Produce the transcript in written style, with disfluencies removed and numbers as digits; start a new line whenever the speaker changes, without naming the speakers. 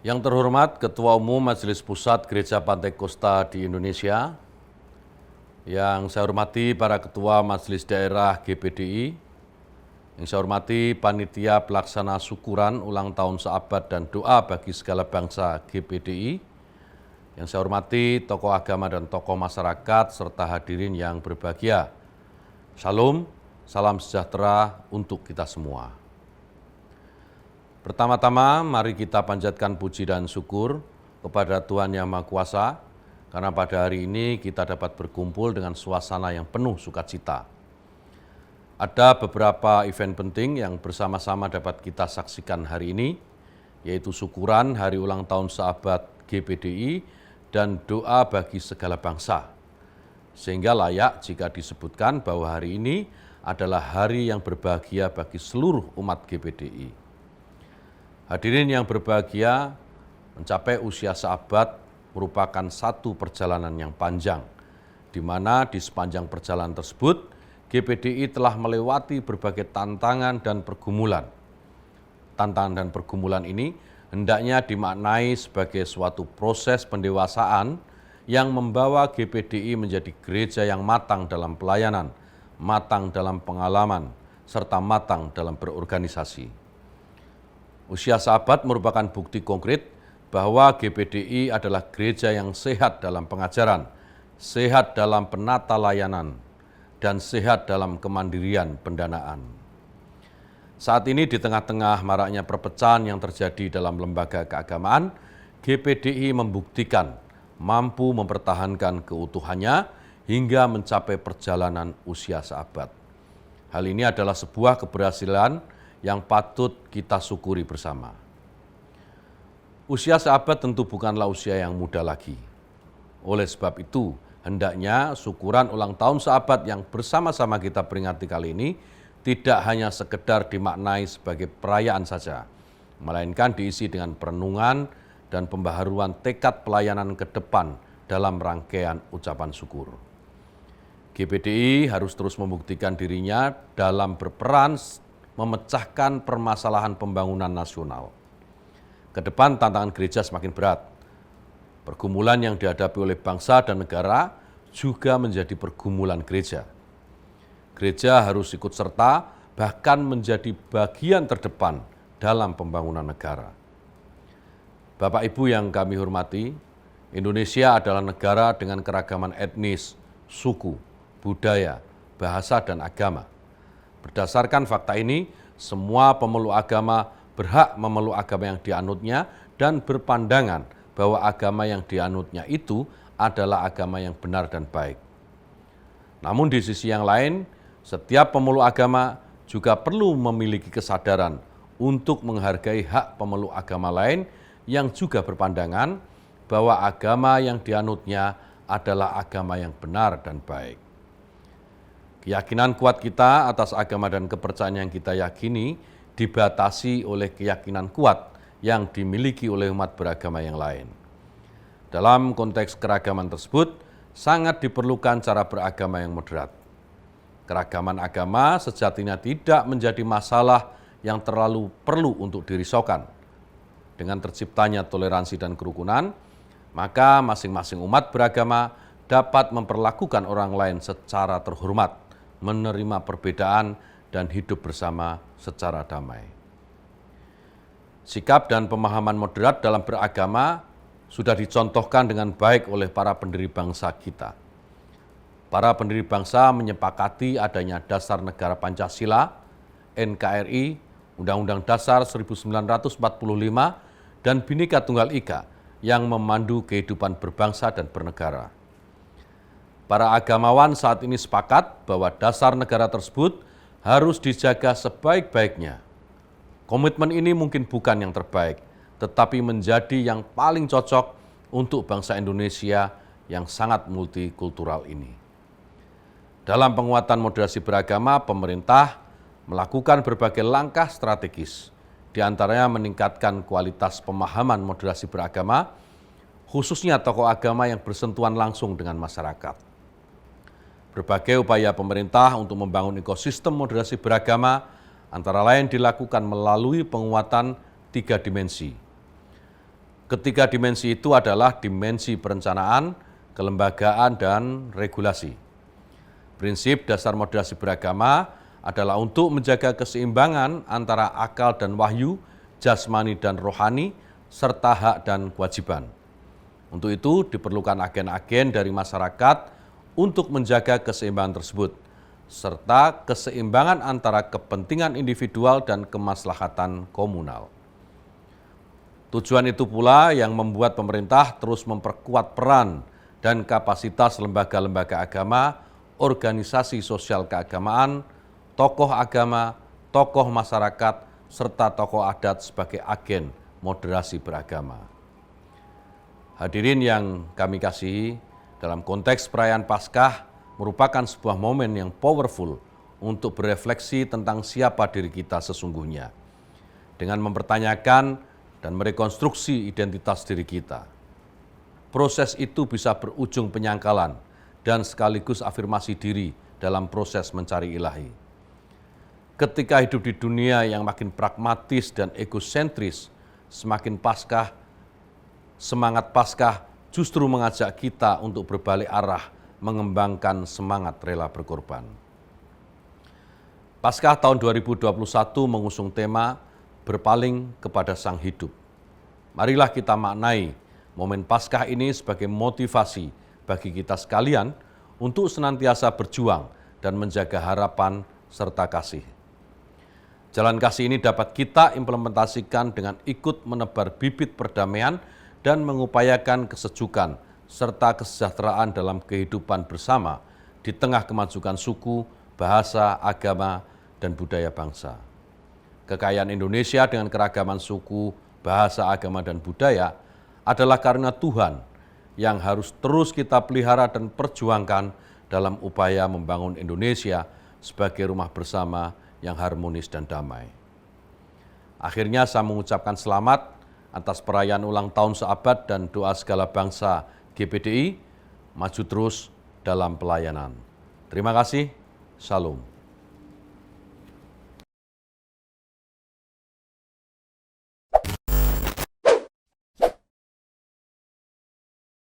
Yang terhormat Ketua Umum Majelis Pusat Gereja Pantai Kosta di Indonesia, yang saya hormati para Ketua Majelis Daerah GPDI, yang saya hormati Panitia Pelaksana Syukuran Ulang Tahun Seabad dan Doa bagi Segala Bangsa GPDI, yang saya hormati tokoh agama dan tokoh masyarakat serta hadirin yang berbahagia. Shalom, salam sejahtera untuk kita semua. Pertama-tama, mari kita panjatkan puji dan syukur kepada Tuhan Yang Maha Kuasa, karena pada hari ini kita dapat berkumpul dengan suasana yang penuh sukacita. Ada beberapa event penting yang bersama-sama dapat kita saksikan hari ini, yaitu syukuran Hari Ulang Tahun Seabad GPDI dan doa bagi segala bangsa. Sehingga layak jika disebutkan bahwa hari ini adalah hari yang berbahagia bagi seluruh umat GPDI. Hadirin yang berbahagia, mencapai usia seabad merupakan satu perjalanan yang panjang, di mana di sepanjang perjalanan tersebut, GPDI telah melewati berbagai tantangan dan pergumulan. Tantangan dan pergumulan ini hendaknya dimaknai sebagai suatu proses pendewasaan yang membawa GPDI menjadi gereja yang matang dalam pelayanan, matang dalam pengalaman, serta matang dalam berorganisasi. Usia seabad merupakan bukti konkret bahwa GPDI adalah gereja yang sehat dalam pengajaran, sehat dalam penata layanan, dan sehat dalam kemandirian pendanaan. Saat ini di tengah-tengah maraknya perpecahan yang terjadi dalam lembaga keagamaan, GPDI membuktikan mampu mempertahankan keutuhannya hingga mencapai perjalanan usia seabad. Hal ini adalah sebuah keberhasilan yang patut kita syukuri bersama. Usia seabad tentu bukanlah usia yang muda lagi. Oleh sebab itu, hendaknya syukuran ulang tahun seabad yang bersama-sama kita peringati kali ini tidak hanya sekedar dimaknai sebagai perayaan saja, melainkan diisi dengan perenungan dan pembaharuan tekad pelayanan ke depan dalam rangkaian ucapan syukur. GPDI harus terus membuktikan dirinya dalam berperan memecahkan permasalahan pembangunan nasional. Ke depan tantangan gereja semakin berat. Pergumulan yang dihadapi oleh bangsa dan negara juga menjadi pergumulan gereja. Gereja harus ikut serta bahkan menjadi bagian terdepan dalam pembangunan negara. Bapak Ibu yang kami hormati, Indonesia adalah negara dengan keragaman etnis, suku, budaya, bahasa, dan agama. Berdasarkan fakta ini, semua pemeluk agama berhak memeluk agama yang dianutnya dan berpandangan bahwa agama yang dianutnya itu adalah agama yang benar dan baik. Namun di sisi yang lain, setiap pemeluk agama juga perlu memiliki kesadaran untuk menghargai hak pemeluk agama lain yang juga berpandangan bahwa agama yang dianutnya adalah agama yang benar dan baik. Keyakinan kuat kita atas agama dan kepercayaan yang kita yakini dibatasi oleh keyakinan kuat yang dimiliki oleh umat beragama yang lain. Dalam konteks keragaman tersebut, sangat diperlukan cara beragama yang moderat. Keragaman agama sejatinya tidak menjadi masalah yang terlalu perlu untuk dirisaukan. Dengan terciptanya toleransi dan kerukunan, maka masing-masing umat beragama dapat memperlakukan orang lain secara terhormat, menerima perbedaan, dan hidup bersama secara damai. Sikap dan pemahaman moderat dalam beragama sudah dicontohkan dengan baik oleh para pendiri bangsa kita. Para pendiri bangsa menyepakati adanya Dasar Negara Pancasila, NKRI, Undang-Undang Dasar 1945, dan Bhinneka Tunggal Ika yang memandu kehidupan berbangsa dan bernegara. Para agamawan saat ini sepakat bahwa dasar negara tersebut harus dijaga sebaik-baiknya. Komitmen ini mungkin bukan yang terbaik, tetapi menjadi yang paling cocok untuk bangsa Indonesia yang sangat multikultural ini. Dalam penguatan moderasi beragama, pemerintah melakukan berbagai langkah strategis, di antaranya meningkatkan kualitas pemahaman moderasi beragama, khususnya tokoh agama yang bersentuhan langsung dengan masyarakat. Berbagai upaya pemerintah untuk membangun ekosistem moderasi beragama antara lain dilakukan melalui penguatan 3 dimensi. Ketiga dimensi itu adalah dimensi perencanaan, kelembagaan, dan regulasi. Prinsip dasar moderasi beragama adalah untuk menjaga keseimbangan antara akal dan wahyu, jasmani dan rohani, serta hak dan kewajiban. Untuk itu diperlukan agen-agen dari masyarakat untuk menjaga keseimbangan tersebut, serta keseimbangan antara kepentingan individual dan kemaslahatan komunal. Tujuan itu pula yang membuat pemerintah terus memperkuat peran dan kapasitas lembaga-lembaga agama, organisasi sosial keagamaan, tokoh agama, tokoh masyarakat, serta tokoh adat sebagai agen moderasi beragama. Hadirin yang kami kasihi, dalam konteks perayaan Paskah merupakan sebuah momen yang powerful untuk berefleksi tentang siapa diri kita sesungguhnya, dengan mempertanyakan dan merekonstruksi identitas diri kita. Proses itu bisa berujung penyangkalan dan sekaligus afirmasi diri dalam proses mencari ilahi. Ketika hidup di dunia yang makin pragmatis dan egosentris, semangat Paskah justru mengajak kita untuk berbalik arah, mengembangkan semangat rela berkorban. Paskah tahun 2021 mengusung tema berpaling kepada Sang Hidup. Marilah kita maknai momen Paskah ini sebagai motivasi bagi kita sekalian untuk senantiasa berjuang dan menjaga harapan serta kasih. Jalan kasih ini dapat kita implementasikan dengan ikut menebar bibit perdamaian dan mengupayakan kesejukan serta kesejahteraan dalam kehidupan bersama di tengah kemajukan suku, bahasa, agama, dan budaya bangsa. Kekayaan Indonesia dengan keragaman suku, bahasa, agama, dan budaya adalah karena Tuhan yang harus terus kita pelihara dan perjuangkan dalam upaya membangun Indonesia sebagai rumah bersama yang harmonis dan damai. Akhirnya saya mengucapkan selamat atas perayaan ulang tahun seabad dan doa segala bangsa GPDI, maju terus dalam pelayanan. Terima kasih, Shalom.